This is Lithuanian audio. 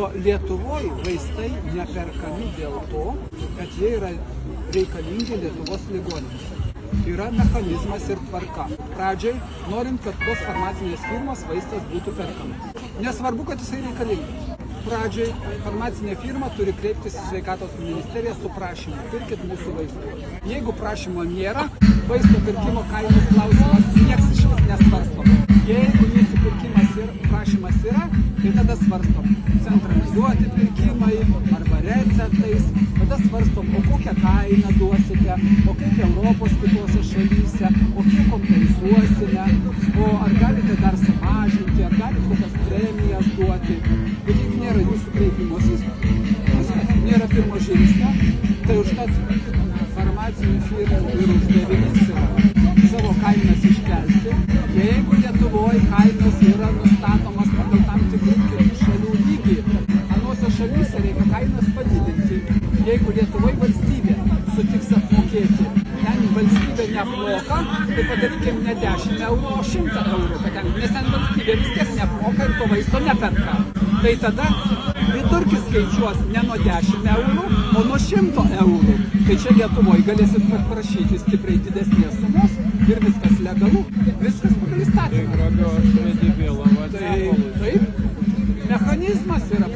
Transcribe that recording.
Lietuvoje vaistai neperkami dėl to, kad jie yra reikalingi Lietuvos ligoninėse. Yra mechanizmas ir tvarka. Pradžiai, norint, kad tos farmacinės firmos vaistas būtų perkamas. Nesvarbu, kad jisai reikalingas. Pradžiai, farmacinė firma turi kreiptis į sveikatos ministeriją su prašymu. Pirkit mūsų vaistus. Jeigu prašymo nėra, vaisto pirkimo kainos klausimas nieks iš vis nesvarstoma. Jeigu jūsų pirkimas ir prašymas yra, tai tada svarstom centralizuoti pirkimai arba receptais, tada svarstom, o kokią kainą duosite, o kaip Europos kitose šalyse, o kiek kompensuosime, o ar galite dar sumažinti, ar galite kokias premijas duoti. Bet jeigu nėra jūsų kreipimosis, nėra pirmo žingsnio, tai užtat farmacinių firmų ir uždavinys yra savo kainas iškelti. Jeigu Lietuvoje kainos yra nustatomas pagal tam tikrų kitų šalių lygį, anose šalyse reikia kainas padidinti. Jeigu Lietuvoje valstybė sutiks apmokėti, ten valstybė neapmoka, tai padarykim ne 10 eurų, o 100 eurų, nes ten valstybė vis tiek neapmoka ir to vaisto neperka. Tai tada vidurkis skaičiuos ne nuo 10 eurų, o nuo 100 eurų. Tai čia Lietuvoje galėsit prašyti stipriai didesnės sumos ir viskas legalu, viskas pagal įstatymą. Taip, mechanizmas yra